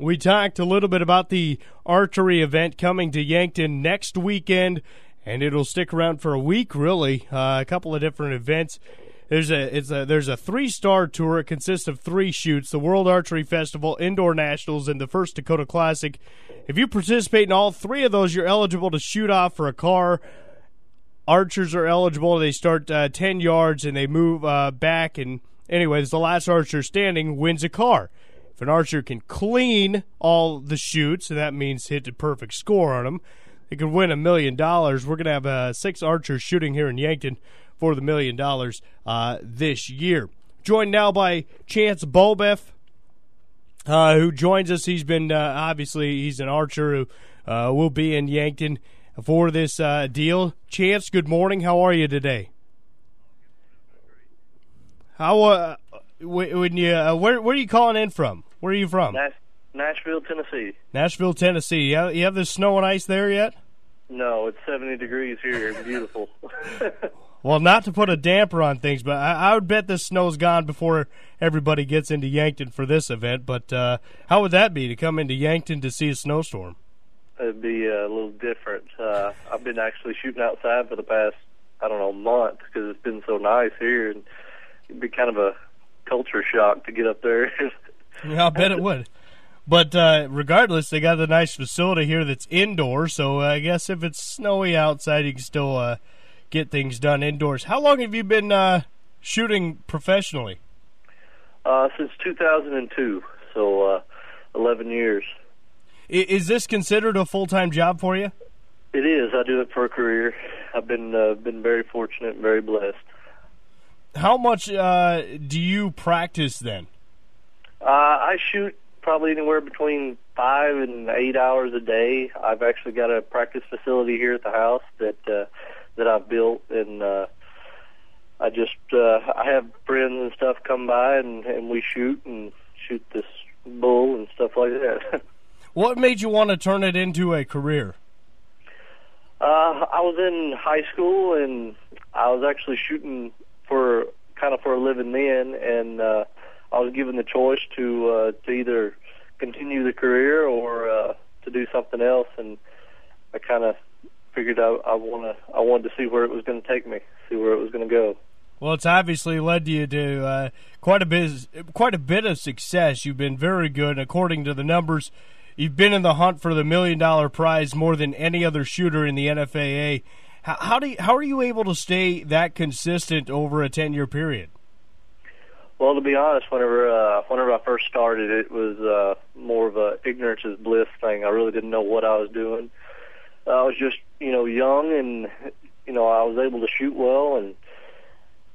We talked a little bit about the archery event coming to Yankton next weekend, and it'll stick around for a week, really. A couple of different events. There's a 3-star tour. It consists of 3 shoots: the World Archery Festival, Indoor Nationals, and the First Dakota Classic. If you participate in all 3 of those, you're eligible to shoot off for a car. Archers are eligible. They start 10 yards, and they move back. And anyways, the last archer standing wins a car. If an archer can clean all the shoots, and that means hit a perfect score on them, they could win $1 million. We're going to have 6 archers shooting here in Yankton for the $1 million this year. Joined now by Chance Beaubouef, who joins us. He's been, obviously, he's an archer who will be in Yankton for this deal. Chance, good morning. How are you today? How, when you, where are you calling in from? Where are you from? Nashville, Tennessee. Nashville, Tennessee. You have the snow and ice there yet? No, it's 70 degrees here. It's beautiful. Well, not to put a damper on things, but I would bet the snow's gone before everybody gets into Yankton for this event. But how would that be to come into Yankton to see a snowstorm? It'd be a little different. I've been actually shooting outside for the past, month because it's been so nice here. And it'd be kind of a culture shock to get up there. Yeah, I'll bet it would. But regardless, they got a nice facility here that's indoor, so I guess if it's snowy outside, you can still get things done indoors. How long have you been shooting professionally? Since 2002, so 11 years. Is this considered a full-time job for you? It is. I do it for a career. I've been very fortunate and very blessed. How much do you practice then? I shoot probably anywhere between 5 and 8 hours a day. I've actually got a practice facility here at the house that I've built, and I have friends and stuff come by, and we shoot this bull and stuff like that. What made you want to turn it into a career? I was in high school, and I was actually shooting for a living then, and I was given the choice to either continue the career or to do something else, and I kind of figured I wanted to see where it was going to take me, see where it was going to go. Well, it's obviously led you to quite a bit of success. You've been very good, according to the numbers. You've been in the hunt for the $1 million prize more than any other shooter in the NFAA. How are you able to stay that consistent over a 10-year period? Well, to be honest, whenever I first started, it was more of a ignorance is bliss thing. I really didn't know what I was doing. I was just, young, and I was able to shoot well, and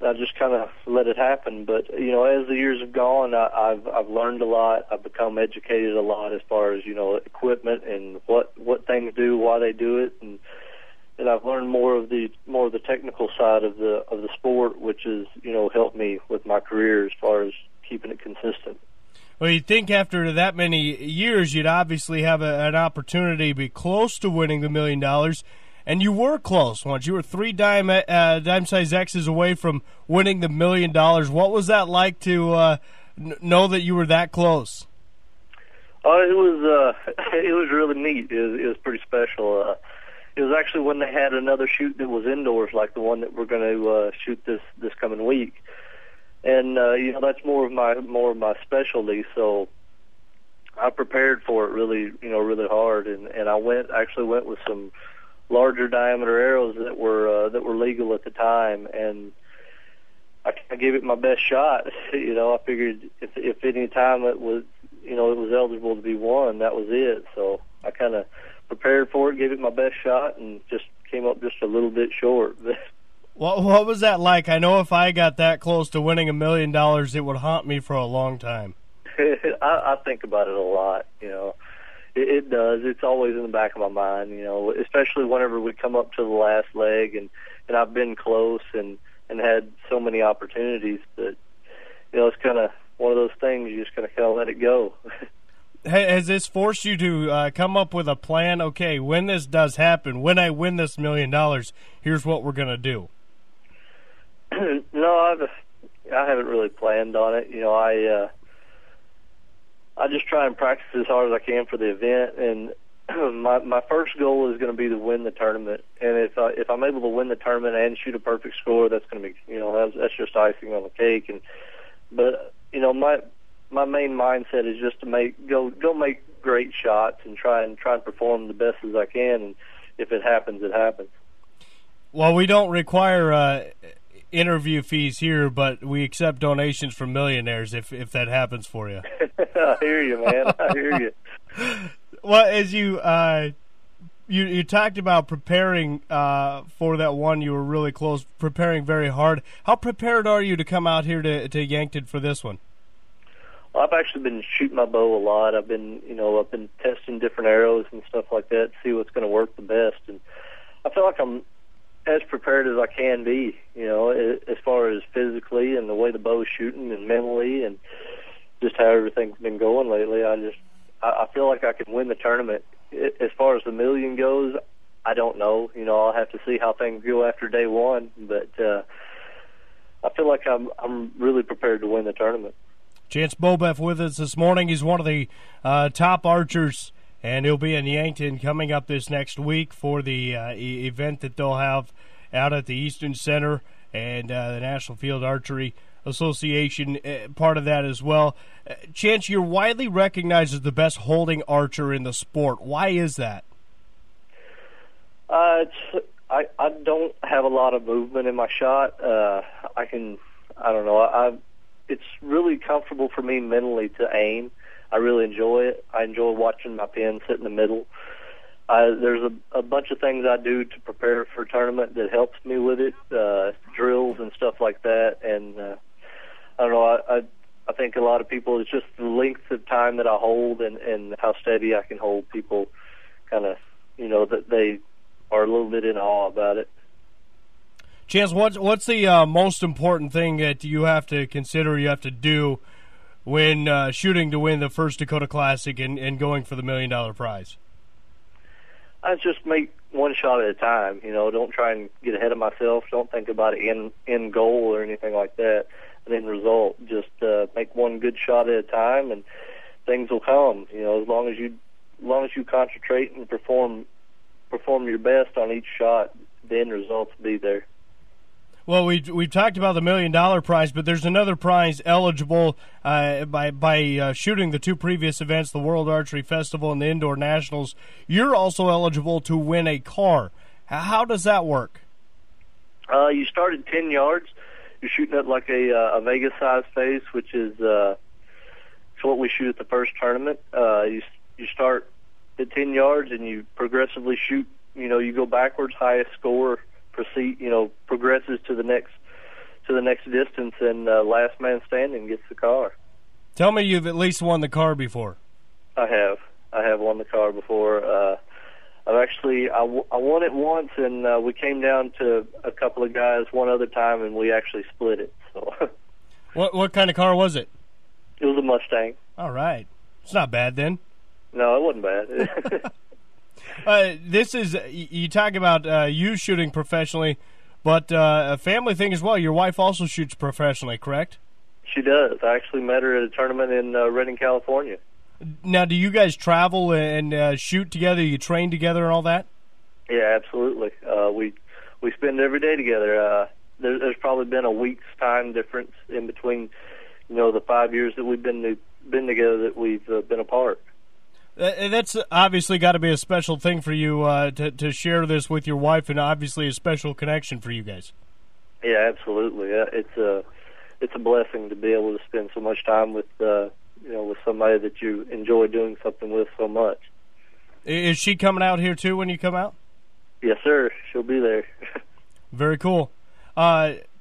I just kind of let it happen. But as the years have gone, I've learned a lot. I've become educated a lot as far as equipment and what things do, why they do it, and I've learned more of the technical side of the sport, which has helped me with my career as far as keeping it consistent. Well, you'd think after that many years, you'd obviously have an opportunity to be close to winning the $1 million, and you were close once. You were 3 dime-size X's away from winning the $1 million. What was that like to know that you were that close? It was really neat. It was pretty special. It was actually when they had another shoot that was indoors, like the one that we're going to shoot this coming week, and that's more of my specialty. So I prepared for it really hard, and I went with some larger diameter arrows that were legal at the time, and I gave it my best shot. I figured if any time it was eligible to be won, that was it. So I kind of prepared for it, gave it my best shot, and just came up just a little bit short. What was that like? I know if I got that close to winning $1 million, it would haunt me for a long time. I think about it a lot. It does. It's always in the back of my mind. Especially whenever we come up to the last leg, and I've been close and had so many opportunities that it's kind of one of those things. You just kind of let it go. Has this forced you to come up with a plan? Okay, when this does happen, when I win this $1 million, here's what we're going to do. No, I haven't really planned on it. I just try and practice as hard as I can for the event, and my first goal is going to be to win the tournament. And if I'm able to win the tournament and shoot a perfect score, that's going to be that's just icing on the cake. But my main mindset is just to go make great shots and try and perform the best as I can. And if it happens, it happens. Well, we don't require interview fees here, but we accept donations from millionaires if that happens for you. I hear you, man. I hear you. Well, as you talked about preparing for that one, you were really close, preparing very hard. How prepared are you to come out here to Yankton for this one? Well, I've actually been shooting my bow a lot. I've been testing different arrows and stuff like that to see what's going to work the best. And I feel like I'm as prepared as I can be, as far as physically and the way the bow's shooting and mentally and just how everything's been going lately. I feel like I can win the tournament. As far as the million goes, I don't know. I'll have to see how things go after day one, but I feel like I'm really prepared to win the tournament. Chance Beaubouef with us this morning. He's one of the top archers, and he'll be in Yankton coming up this next week for the event that they'll have out at the Eastern Center and the National Field Archery Association, part of that as well. Chance, you're widely recognized as the best holding archer in the sport. Why is that? I don't have a lot of movement in my shot. It's really comfortable for me mentally to aim. I really enjoy it. I enjoy watching my pin sit in the middle. There's a bunch of things I do to prepare for a tournament that helps me with it, drills and stuff like that. And I don't know, I think a lot of people, it's just the length of time that I hold and how steady I can hold people kind of, that they are a little bit in awe about it. Chance, what's the most important thing that you have to consider, you have to do when shooting to win the First Dakota Classic and going for the $1 million prize? I just make one shot at a time. Don't try and get ahead of myself. Don't think about it in goal or anything like that. An end result. Just make one good shot at a time, and things will come. As long as you concentrate and perform your best on each shot, the end results will be there. Well, we've talked about the $1 million prize, but there's another prize eligible by shooting the two previous events, the World Archery Festival and the Indoor Nationals. You're also eligible to win a car. How does that work? You start at 10 yards. You're shooting at like a Vegas-sized face, which is what we shoot at the first tournament. You start at 10 yards and you progressively shoot. You go backwards, highest score progresses to the next distance, and last man standing gets the car. Tell me you've at least won the car before. I have won the car before. I won it once, and we came down to a couple of guys one other time, and we actually split it. So. What kind of car was it? It was a Mustang. All right. It's not bad then. No, it wasn't bad. This is, you talk about you shooting professionally, but a family thing as well. Your wife also shoots professionally, correct? She does. I actually met her at a tournament in Redding, California. Now, do you guys travel and shoot together? You train together and all that? Yeah, absolutely. We spend every day together. There's probably been a week's time difference in between, the 5 years that we've been together that we've been apart. That's obviously got to be a special thing for you to share this with your wife, and obviously a special connection for you guys. Yeah, absolutely. It's a blessing to be able to spend so much time with with somebody that you enjoy doing something with so much. Is she coming out here too when you come out? Yes, sir. She'll be there. Very cool.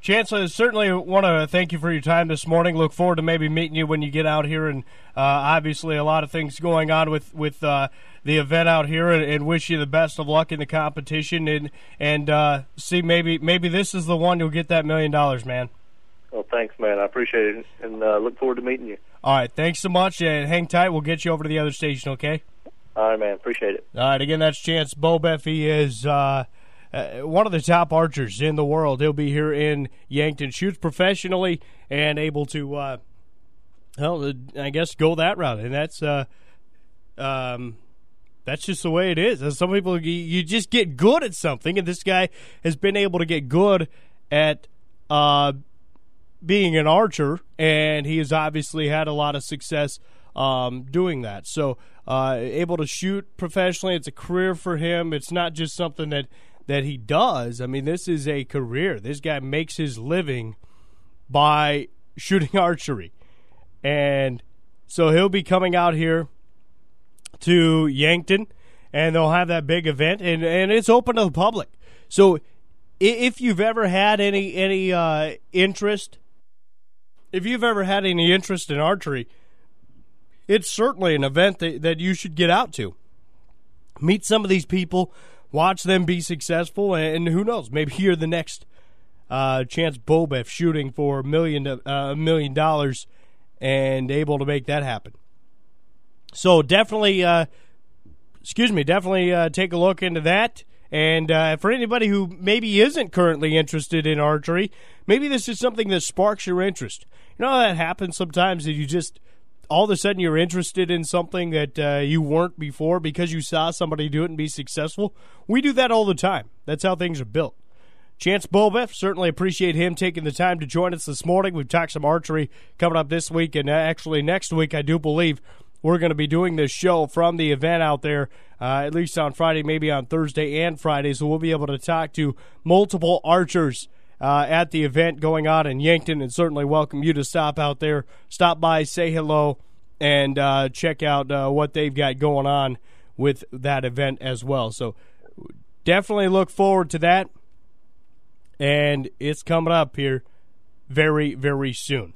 Chancellor, certainly want to thank you for your time this morning. Look forward to maybe meeting you when you get out here, and obviously a lot of things going on with the event out here, and wish you the best of luck in the competition, and see maybe this is the one you'll get that $1 million, man. Well, thanks, man. I appreciate it, and look forward to meeting you. All right, thanks so much, and hang tight. We'll get you over to the other station, okay? All right, man. Appreciate it. All right, again, that's Chance Beaubouef. He is one of the top archers in the world. He'll be here in Yankton, shoots professionally, and able to well, I guess go that route, and that's just the way it is. Some people, you just get good at something, and this guy has been able to get good at being an archer, and he has obviously had a lot of success doing that. So able to shoot professionally, it's a career for him. It's not just something that he does. I mean, this is a career. This guy makes his living by shooting archery. And so he'll be coming out here to Yankton, and they'll have that big event, and it's open to the public. So if you've ever had any interest, in archery, it's certainly an event that you should get out to. Meet some of these people, watch them be successful, and who knows, maybe you're the next Chance Beaubouef shooting for $1 million and able to make that happen. So definitely take a look into that. And for anybody who maybe isn't currently interested in archery, maybe this is something that sparks your interest. You know how that happens sometimes, that you just, all of a sudden you're interested in something that you weren't before because you saw somebody do it and be successful? We do that all the time. That's how things are built. Chance Beaubouef, certainly appreciate him taking the time to join us this morning. We've talked some archery coming up this week, and actually next week, I do believe we're going to be doing this show from the event out there, at least on Friday, maybe on Thursday and Friday, so we'll be able to talk to multiple archers at the event going on in Yankton, and certainly welcome you to stop out there, stop by, say hello, and check out what they've got going on with that event as well. So definitely look forward to that. And it's coming up here very, very soon.